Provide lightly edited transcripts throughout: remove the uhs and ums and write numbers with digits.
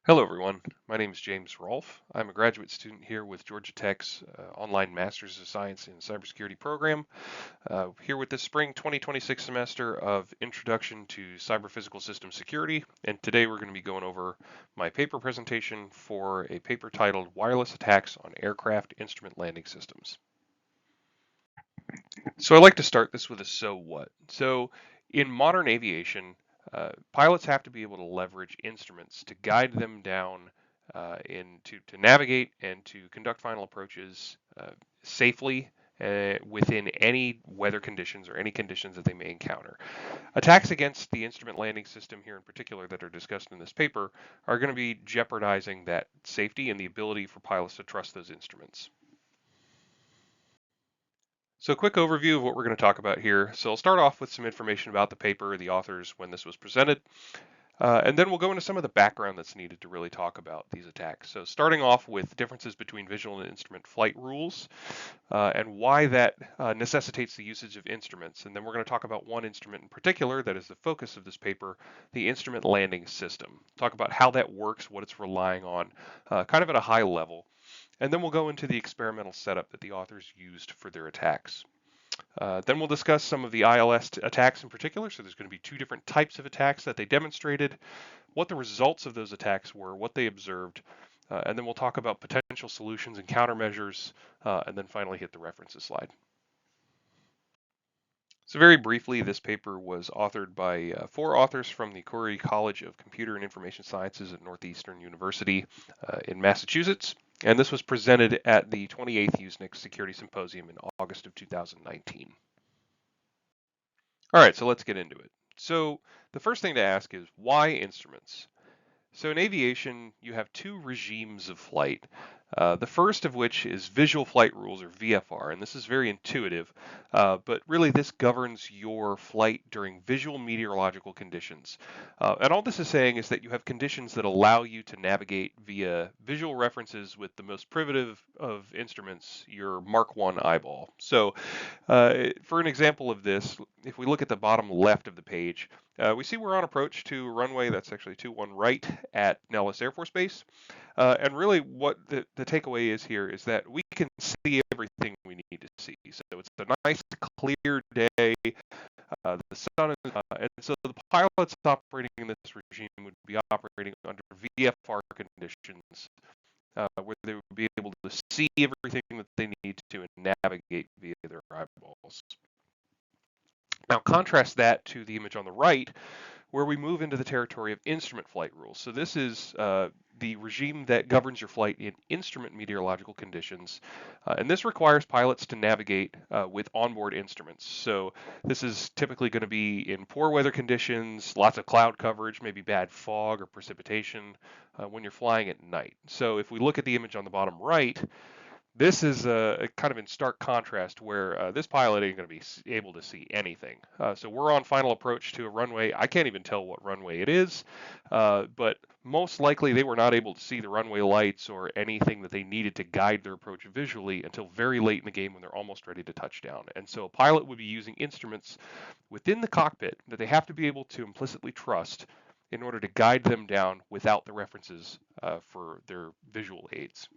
Hello, everyone. My name is James Rolfe. I'm a graduate student here with Georgia Tech's online Masters of Science in Cybersecurity program, here with this spring 2026 semester of Introduction to Cyber-Physical System Security. And today we're going to be going over my paper presentation for a paper titled Wireless Attacks on Aircraft Instrument Landing Systems. So I like to start this with a so what. So in modern aviation, pilots have to be able to leverage instruments to guide them down to navigate and to conduct final approaches safely within any weather conditions or any conditions that they may encounter. Attacks against the instrument landing system here in particular that are discussed in this paper are going to be jeopardizing that safety and the ability for pilots to trust those instruments. So a quick overview of what we're going to talk about here. So I'll start off with some information about the paper, the authors, when this was presented, and then we'll go into some of the background that's needed to really talk about these attacks. So starting off with differences between visual and instrument flight rules and why that necessitates the usage of instruments. And then we're going to talk about one instrument in particular that is the focus of this paper, the instrument landing system. Talk about how that works, what it's relying on, kind of at a high level. And then we'll go into the experimental setup that the authors used for their attacks. Then we'll discuss some of the ILS attacks in particular. So there's going to be two different types of attacks that they demonstrated, what the results of those attacks were, what they observed, and then we'll talk about potential solutions and countermeasures, and then finally hit the references slide. So very briefly, this paper was authored by four authors from the Khoury College of Computer and Information Sciences at Northeastern University in Massachusetts. And this was presented at the 28th Usenix Security Symposium in August of 2019. All right, so let's get into it. So the first thing to ask is why instruments? So in aviation, you have two regimes of flight. The first of which is visual flight rules, or VFR, and this is very intuitive, but really this governs your flight during visual meteorological conditions. And all this is saying is that you have conditions that allow you to navigate via visual references with the most primitive of instruments, your Mark I eyeball. So for an example of this, if we look at the bottom left of the page, we see we're on approach to a runway that's actually 21 right at Nellis Air Force Base. And really what the takeaway is here is that we can see everything we need to see. So it's a nice clear day. The sun is, and so the pilots operating in this regime would be operating under VFR conditions where they would be able to see everything that they need to and navigate via their eyeballs. Now contrast that to the image on the right, where we move into the territory of instrument flight rules. So this is the regime that governs your flight in instrument meteorological conditions. And this requires pilots to navigate with onboard instruments. So this is typically going to be in poor weather conditions, lots of cloud coverage, maybe bad fog or precipitation when you're flying at night. So if we look at the image on the bottom right, this is kind of in stark contrast where this pilot ain't going to be able to see anything. So we're on final approach to a runway. I can't even tell what runway it is, but most likely they were not able to see the runway lights or anything that they needed to guide their approach visually until very late in the game when they're almost ready to touch down. And so a pilot would be using instruments within the cockpit that they have to be able to implicitly trust in order to guide them down without the references for their visual aids.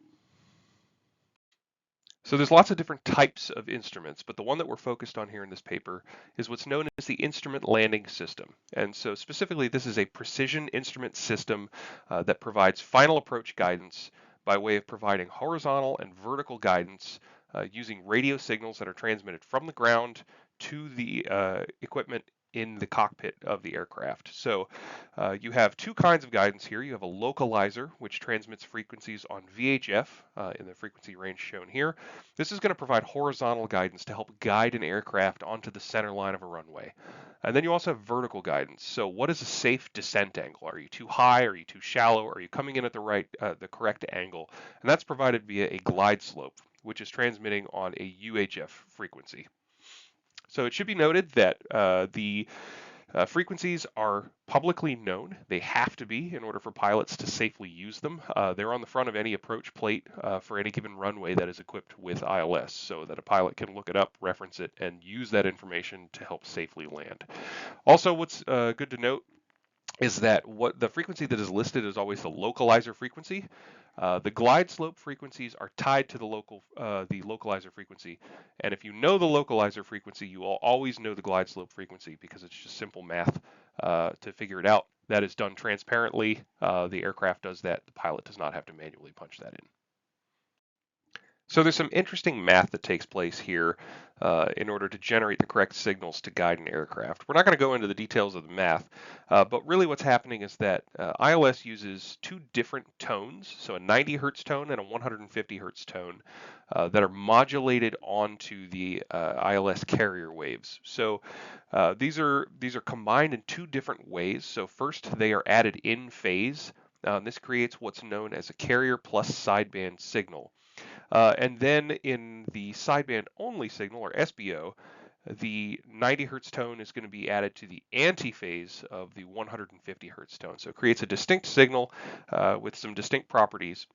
So there's lots of different types of instruments, but the one that we're focused on here in this paper is what's known as the instrument landing system. And so specifically, this is a precision instrument system that provides final approach guidance by way of providing horizontal and vertical guidance using radio signals that are transmitted from the ground to the equipment in the cockpit of the aircraft. So you have two kinds of guidance here. You have a localizer, which transmits frequencies on VHF in the frequency range shown here. This is going to provide horizontal guidance to help guide an aircraft onto the center line of a runway. And then you also have vertical guidance. So what is a safe descent angle? Are you too high? Are you too shallow? Are you coming in at the correct angle? And that's provided via a glide slope, which is transmitting on a UHF frequency. So it should be noted that the frequencies are publicly known. They have to be in order for pilots to safely use them. They're on the front of any approach plate for any given runway that is equipped with ILS so that a pilot can look it up, reference it, and use that information to help safely land. Also, what's good to note is that what the frequency that is listed is always the localizer frequency. The glide slope frequencies are tied to the localizer frequency, and if you know the localizer frequency, you will always know the glide slope frequency because it's just simple math to figure it out. That is done transparently. The aircraft does that. The pilot does not have to manually punch that in. So there's some interesting math that takes place here in order to generate the correct signals to guide an aircraft. We're not going to go into the details of the math, but really what's happening is that ILS uses two different tones, so a 90 hertz tone and a 150 hertz tone that are modulated onto the ILS carrier waves. So these are combined in two different ways. So first they are added in phase. This creates what's known as a carrier plus sideband signal. And then in the sideband only signal, or SBO, the 90 hertz tone is going to be added to the antiphase of the 150 hertz tone. So it creates a distinct signal with some distinct properties.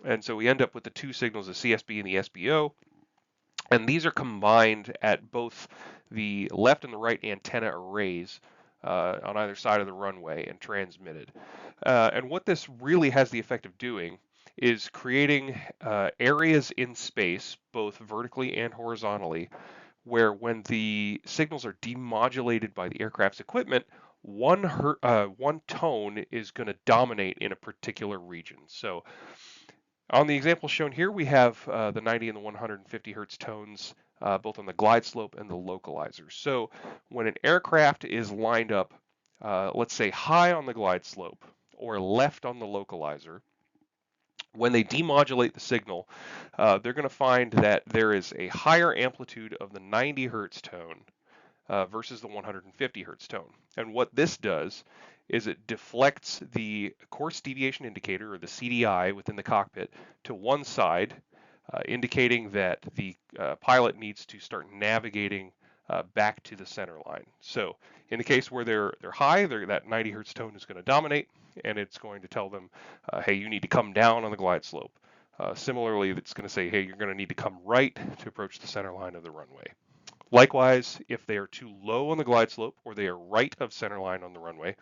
And so we end up with the two signals, the CSB and the SBO. And these are combined at both the left and the right antenna arrays on either side of the runway and transmitted. And what this really has the effect of doing is creating areas in space, both vertically and horizontally, where when the signals are demodulated by the aircraft's equipment, one tone is going to dominate in a particular region. So on the example shown here, we have the 90 and the 150 hertz tones, both on the glide slope and the localizer. So when an aircraft is lined up, let's say high on the glide slope or left on the localizer, when they demodulate the signal, they're going to find that there is a higher amplitude of the 90 hertz tone versus the 150 hertz tone. And what this does is it deflects the course deviation indicator, or the CDI, within the cockpit to one side, indicating that the pilot needs to start navigating back to the center line. So in the case where they're high, that 90 hertz tone is going to dominate, and it's going to tell them, hey, you need to come down on the glide slope. Similarly, it's going to say, hey, you're going to need to come right to approach the center line of the runway. Likewise, if they are too low on the glide slope or they are right of center line on the runway,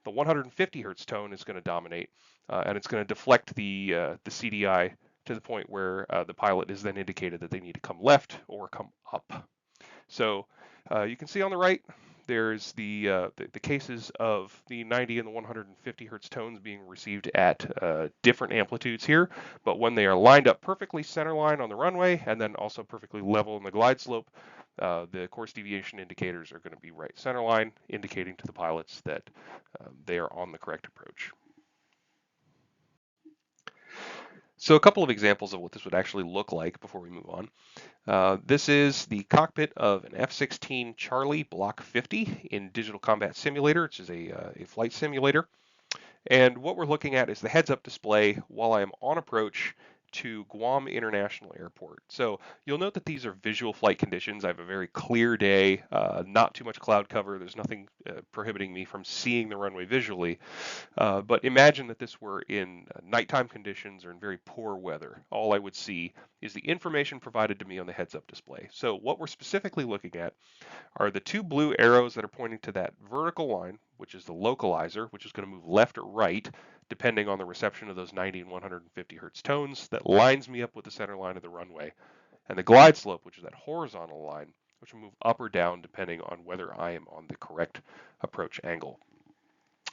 the 150 hertz tone is going to dominate, and it's going to deflect the CDI to the point where the pilot is then indicated that they need to come left or come up. So you can see on the right, there's the cases of the 90 and the 150 hertz tones being received at different amplitudes here, but when they are lined up perfectly center line on the runway and then also perfectly level in the glide slope, the course deviation indicators are going to be right center line, indicating to the pilots that they are on the correct approach. So a couple of examples of what this would actually look like before we move on. This is the cockpit of an F-16 Charlie Block 50 in Digital Combat Simulator, which is a flight simulator. And what we're looking at is the heads-up display while I am on approach to Guam International Airport. So you'll note that these are visual flight conditions. I have a very clear day, not too much cloud cover. There's nothing prohibiting me from seeing the runway visually. But imagine that this were in nighttime conditions or in very poor weather. All I would see is the information provided to me on the heads-up display. So what we're specifically looking at are the two blue arrows that are pointing to that vertical line, which is the localizer, which is going to move left or right, depending on the reception of those 90 and 150 hertz tones, that lines me up with the center line of the runway. And the glide slope, which is that horizontal line, which will move up or down depending on whether I am on the correct approach angle.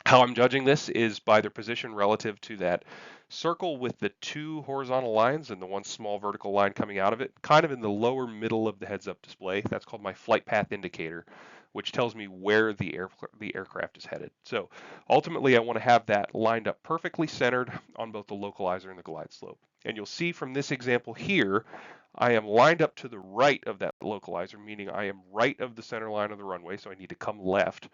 How I'm judging this is by their position relative to that circle with the two horizontal lines and the one small vertical line coming out of it, kind of in the lower middle of the heads-up display. That's called my flight path indicator, which tells me where the aircraft is headed. So ultimately, I want to have that lined up perfectly centered on both the localizer and the glide slope. And you'll see from this example here, I am lined up to the right of that localizer, meaning I am right of the center line of the runway, so I need to come left.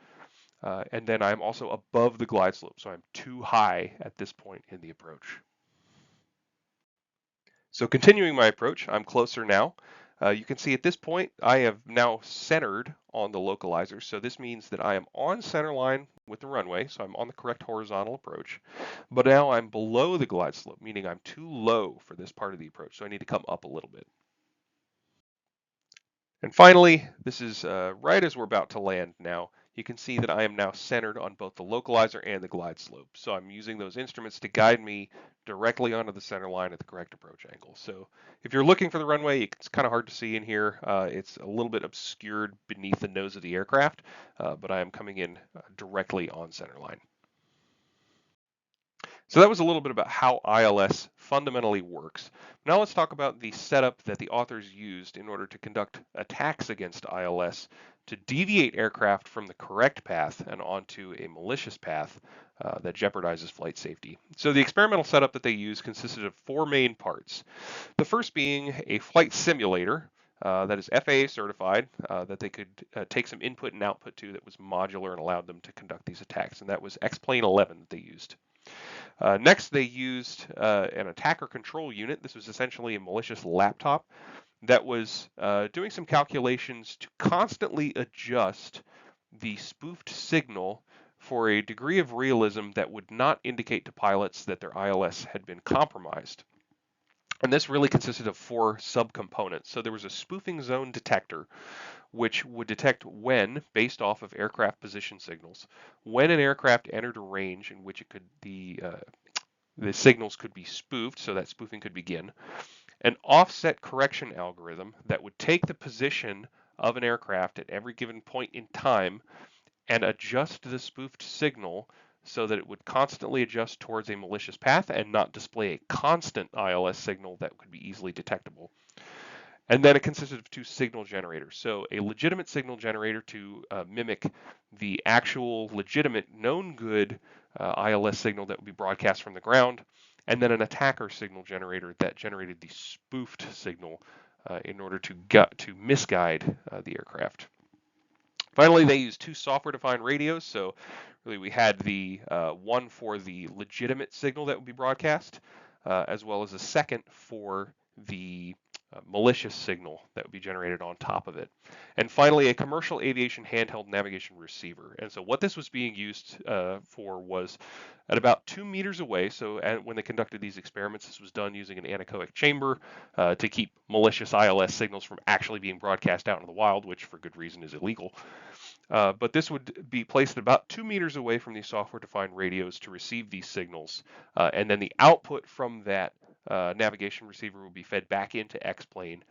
And then I'm also above the glide slope, so I'm too high at this point in the approach. So continuing my approach, I'm closer now. You can see at this point, I have now centered on the localizer. So this means that I am on center line with the runway, so I'm on the correct horizontal approach. But now I'm below the glide slope, meaning I'm too low for this part of the approach, so I need to come up a little bit. And finally, this is right as we're about to land now. you can see that I am now centered on both the localizer and the glide slope. So I'm using those instruments to guide me directly onto the center line at the correct approach angle. So if you're looking for the runway, it's kind of hard to see in here. It's a little bit obscured beneath the nose of the aircraft, but I am coming in directly on center line. So that was a little bit about how ILS fundamentally works. Now let's talk about the setup that the authors used in order to conduct attacks against ILS to deviate aircraft from the correct path and onto a malicious path that jeopardizes flight safety. So the experimental setup that they used consisted of four main parts. The first being a flight simulator that is FAA certified, that they could take some input and output to, that was modular and allowed them to conduct these attacks, and that was X-Plane 11 that they used. Next, they used an attacker control unit. This was essentially a malicious laptop that was doing some calculations to constantly adjust the spoofed signal for a degree of realism that would not indicate to pilots that their ILS had been compromised. And this really consisted of four subcomponents. So there was a spoofing zone detector, which would detect when, based off of aircraft position signals, when an aircraft entered a range in which it could the signals could be spoofed, so that spoofing could begin. An offset correction algorithm that would take the position of an aircraft at every given point in time and adjust the spoofed signal so that it would constantly adjust towards a malicious path and not display a constant ILS signal that could be easily detectable. And then it consisted of two signal generators. So a legitimate signal generator to mimic the actual legitimate known good ILS signal that would be broadcast from the ground, and then an attacker signal generator that generated the spoofed signal in order to misguide the aircraft. Finally, they used two software-defined radios. So really we had the one for the legitimate signal that would be broadcast, as well as a second for the malicious signal that would be generated on top of it. And finally, a commercial aviation handheld navigation receiver. And so what this was being used for was at about 2 meters away. So when they conducted these experiments, this was done using an anechoic chamber to keep malicious ILS signals from actually being broadcast out into the wild, which for good reason is illegal. But this would be placed about 2 meters away from these software-defined radios to receive these signals. And then the output from that navigation receiver will be fed back into X-Plane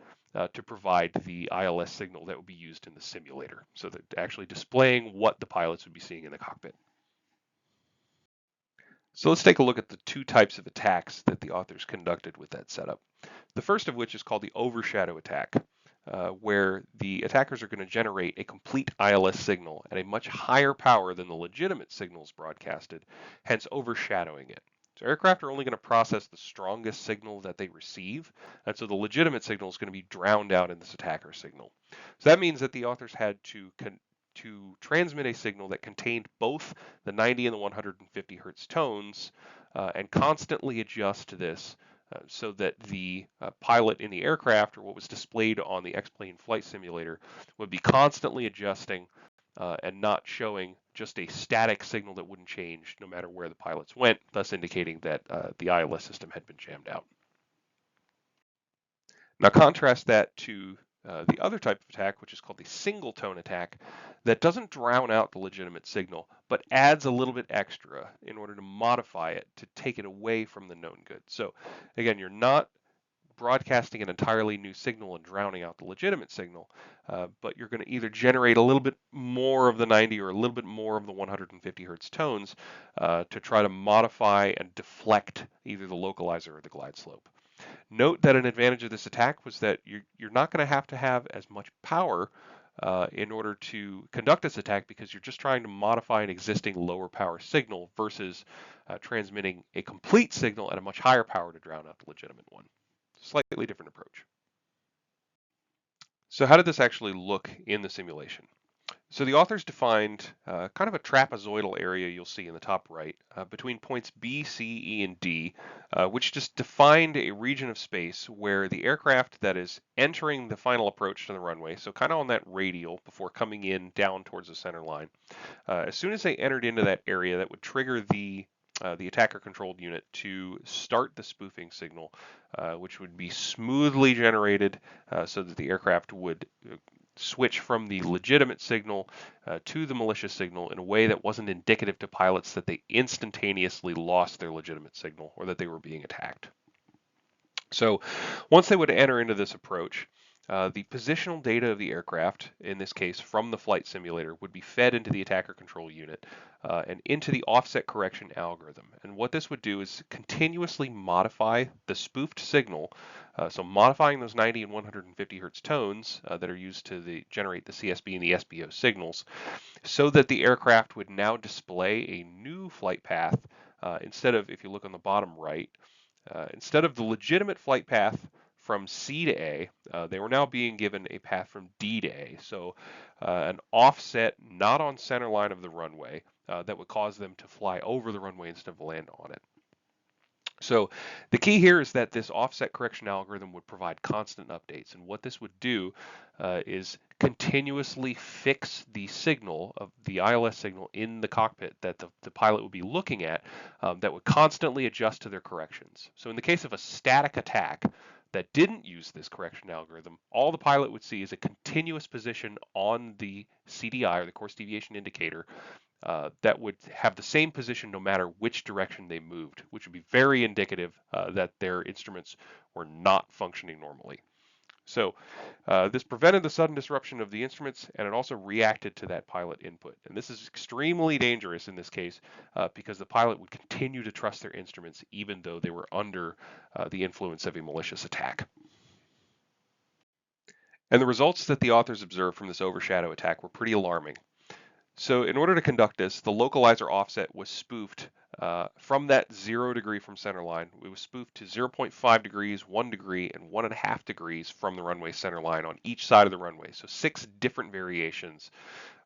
to provide the ILS signal that would be used in the simulator, so that actually displaying what the pilots would be seeing in the cockpit. So let's take a look at the two types of attacks that the authors conducted with that setup. The first of which is called the overshadow attack, where the attackers are going to generate a complete ILS signal at a much higher power than the legitimate signals broadcasted, hence overshadowing it. So aircraft are only going to process the strongest signal that they receive, and so the legitimate signal is going to be drowned out in this attacker signal. So that means that the authors had to transmit a signal that contained both the 90 and the 150 hertz tones and constantly adjust this so that the pilot in the aircraft, or what was displayed on the X-Plane flight simulator, would be constantly adjusting and not showing just a static signal that wouldn't change no matter where the pilots went, thus indicating that the ILS system had been jammed out. Now contrast that to the other type of attack, which is called the single tone attack, that doesn't drown out the legitimate signal, but adds a little bit extra in order to modify it to take it away from the known good. So again, you're not broadcasting an entirely new signal and drowning out the legitimate signal, but you're going to either generate a little bit more of the 90 or a little bit more of the 150 hertz tones to try to modify and deflect either the localizer or the glide slope. Note that an advantage of this attack was that you're not going to have as much power in order to conduct this attack, because you're just trying to modify an existing lower power signal versus transmitting a complete signal at a much higher power to drown out the legitimate one. Slightly different approach. So how did this actually look in the simulation? So the authors defined kind of a trapezoidal area you'll see in the top right between points B, C, E, and D, which just defined a region of space where the aircraft that is entering the final approach to the runway, so kind of on that radial before coming in down towards the center line, as soon as they entered into that area, that would trigger the attacker controlled unit to start the spoofing signal, which would be smoothly generated so that the aircraft would switch from the legitimate signal to the malicious signal in a way that wasn't indicative to pilots that they instantaneously lost their legitimate signal or that they were being attacked. So once they would enter into this approach, the positional data of the aircraft, in this case from the flight simulator, would be fed into the attacker control unit and into the offset correction algorithm. And what this would do is continuously modify the spoofed signal, so modifying those 90 and 150 hertz tones that are used to generate the CSB and the SBO signals, so that the aircraft would now display a new flight path instead of, if you look on the bottom right, instead of the legitimate flight path from C to A, they were now being given a path from D to A. So an offset not on center line of the runway that would cause them to fly over the runway instead of land on it. So the key here is that this offset correction algorithm would provide constant updates. And what this would do is continuously fix the signal of the ILS signal in the cockpit that the pilot would be looking at that would constantly adjust to their corrections. So in the case of a static attack that didn't use this correction algorithm, all the pilot would see is a continuous position on the CDI, or the course deviation indicator, that would have the same position no matter which direction they moved, which would be very indicative that their instruments were not functioning normally. So this prevented the sudden disruption of the instruments, and it also reacted to that pilot input. And this is extremely dangerous in this case because the pilot would continue to trust their instruments even though they were under the influence of a malicious attack. And the results that the authors observed from this overshadow attack were pretty alarming. So in order to conduct this, the localizer offset was spoofed from that 0 degree from center line. It was spoofed to 0.5 degrees, 1 degree, and 1.5 degrees from the runway center line on each side of the runway. So 6 different variations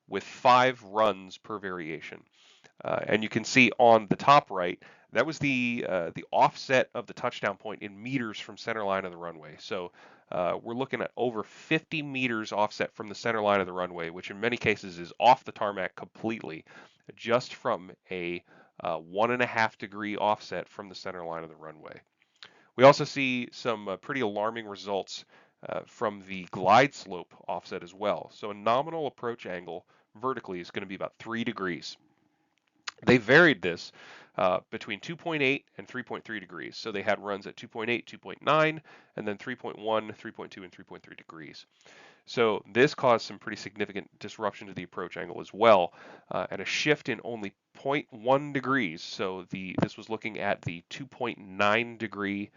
with 5 runs per variation. And you can see on the top right, that was the offset of the touchdown point in meters from center line of the runway. So we're looking at over 50 meters offset from the center line of the runway, which in many cases is off the tarmac completely, just from a 1.5 degree offset from the center line of the runway. We also see some pretty alarming results from the glide slope offset as well. So a nominal approach angle vertically is going to be about 3 degrees. They varied this between 2.8 and 3.3 degrees. So they had runs at 2.8, 2.9, and then 3.1, 3.2, and 3.3 degrees. So this caused some pretty significant disruption to the approach angle as well, and a shift in only 0.1 degrees. So this was looking at the 2.9 degree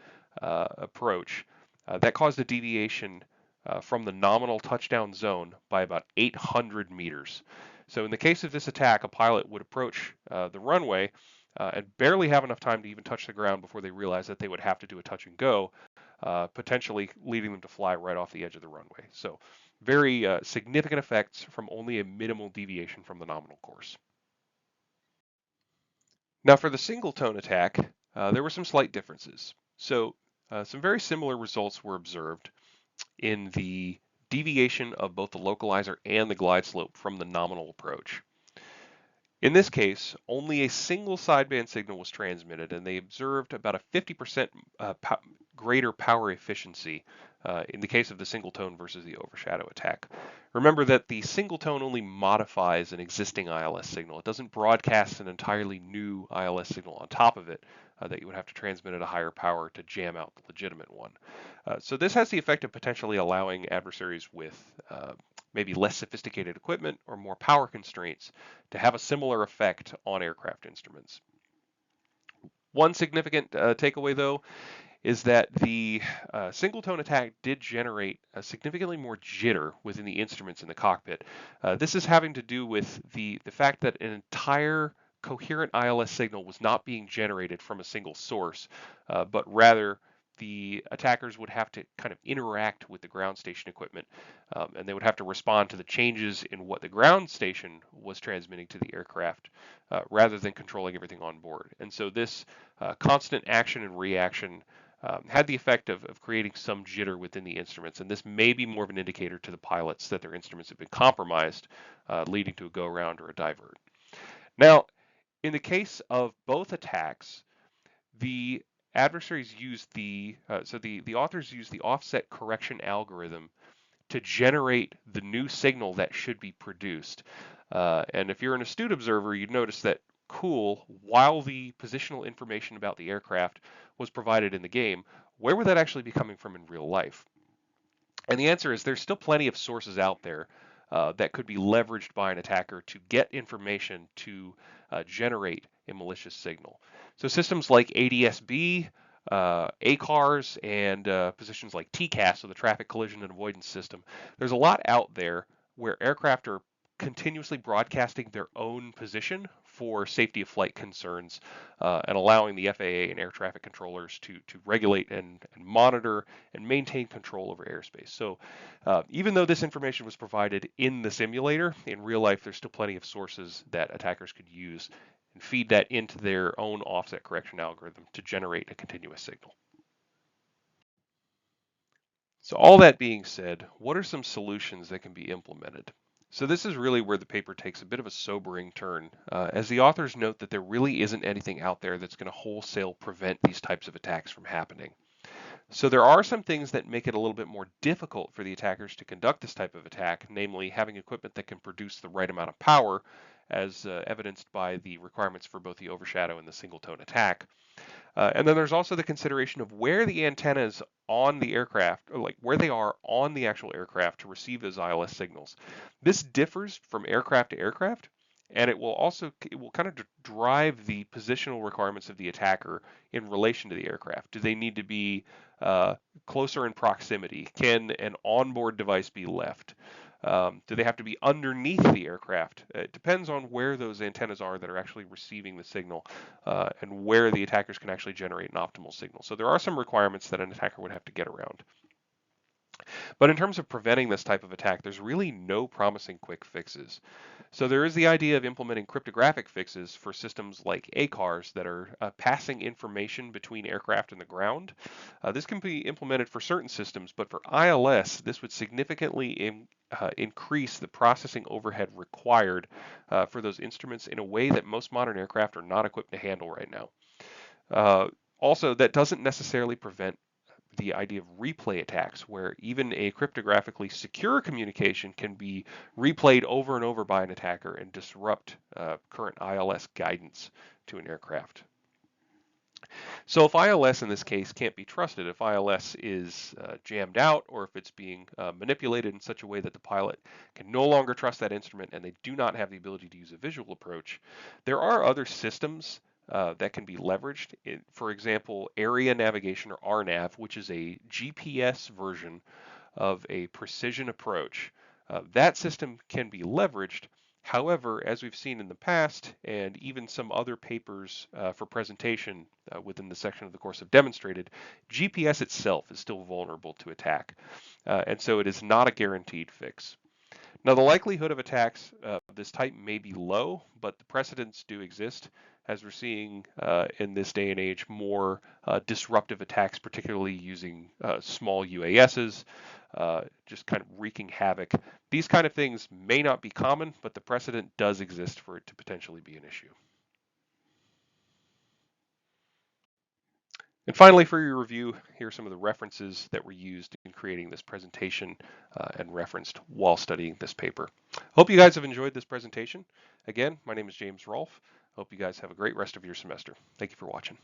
approach. That caused a deviation from the nominal touchdown zone by about 800 meters. So in the case of this attack, a pilot would approach the runway and barely have enough time to even touch the ground before they realize that they would have to do a touch and go, potentially leading them to fly right off the edge of the runway. So very significant effects from only a minimal deviation from the nominal course. Now for the single tone attack, there were some slight differences. So some very similar results were observed in the deviation of both the localizer and the glide slope from the nominal approach. In this case, only a single sideband signal was transmitted, and they observed about a 50% greater power efficiency in the case of the single tone versus the overshadow attack. Remember that the single tone only modifies an existing ILS signal. It doesn't broadcast an entirely new ILS signal on top of it that you would have to transmit at a higher power to jam out the legitimate one. So this has the effect of potentially allowing adversaries with maybe less sophisticated equipment or more power constraints to have a similar effect on aircraft instruments. One significant takeaway, though, is that the single tone attack did generate a significantly more jitter within the instruments in the cockpit. This is having to do with the fact that an entire coherent ILS signal was not being generated from a single source, but rather the attackers would have to kind of interact with the ground station equipment, and they would have to respond to the changes in what the ground station was transmitting to the aircraft rather than controlling everything on board. And so this constant action and reaction had the effect of creating some jitter within the instruments, and this may be more of an indicator to the pilots that their instruments have been compromised, leading to a go-around or a divert. Now, in the case of both attacks, the adversaries used the authors used the offset correction algorithm to generate the new signal that should be produced. And if you're an astute observer, you'd notice that cool, while the positional information about the aircraft was provided in the game, where would that actually be coming from in real life? And the answer is there's still plenty of sources out there that could be leveraged by an attacker to get information to generate a malicious signal. So systems like ADS-B, ACARS, and positions like TCAS, so the Traffic Collision and Avoidance System, there's a lot out there where aircraft are continuously broadcasting their own position for safety of flight concerns and allowing the FAA and air traffic controllers to regulate and monitor and maintain control over airspace. So even though this information was provided in the simulator, in real life there's still plenty of sources that attackers could use and feed that into their own offset correction algorithm to generate a continuous signal. So all that being said, what are some solutions that can be implemented? So this is really where the paper takes a bit of a sobering turn, as the authors note that there really isn't anything out there that's going to wholesale prevent these types of attacks from happening. So there are some things that make it a little bit more difficult for the attackers to conduct this type of attack, namely having equipment that can produce the right amount of power, as evidenced by the requirements for both the overshadow and the single tone attack. And then there's also the consideration of where the antennas on the aircraft, or like where they are on the actual aircraft to receive those ILS signals. This differs from aircraft to aircraft, and it will kind of drive the positional requirements of the attacker in relation to the aircraft. Do they need to be closer in proximity? Can an onboard device be left? Do they have to be underneath the aircraft? It depends on where those antennas are that are actually receiving the signal and where the attackers can actually generate an optimal signal. So there are some requirements that an attacker would have to get around. But in terms of preventing this type of attack, there's really no promising quick fixes. So there is the idea of implementing cryptographic fixes for systems like ACARS that are passing information between aircraft and the ground. This can be implemented for certain systems, but for ILS, this would significantly increase the processing overhead required for those instruments in a way that most modern aircraft are not equipped to handle right now. Also, that doesn't necessarily prevent the idea of replay attacks, where even a cryptographically secure communication can be replayed over and over by an attacker and disrupt current ILS guidance to an aircraft. So if ILS in this case can't be trusted, if ILS is jammed out, or if it's being manipulated in such a way that the pilot can no longer trust that instrument and they do not have the ability to use a visual approach, there are other systems that can be leveraged. For example, Area Navigation, or RNAV, which is a GPS version of a precision approach. That system can be leveraged. However, as we've seen in the past, and even some other papers for presentation within the section of the course have demonstrated, GPS itself is still vulnerable to attack. And so it is not a guaranteed fix. Now, the likelihood of attacks of this type may be low, but the precedents do exist, as we're seeing in this day and age more disruptive attacks, particularly using small UASs, just kind of wreaking havoc. These kind of things may not be common, but the precedent does exist for it to potentially be an issue. And finally, for your review, here are some of the references that were used in creating this presentation and referenced while studying this paper. Hope you guys have enjoyed this presentation. Again, my name is James Rolfe. Hope you guys have a great rest of your semester. Thank you for watching.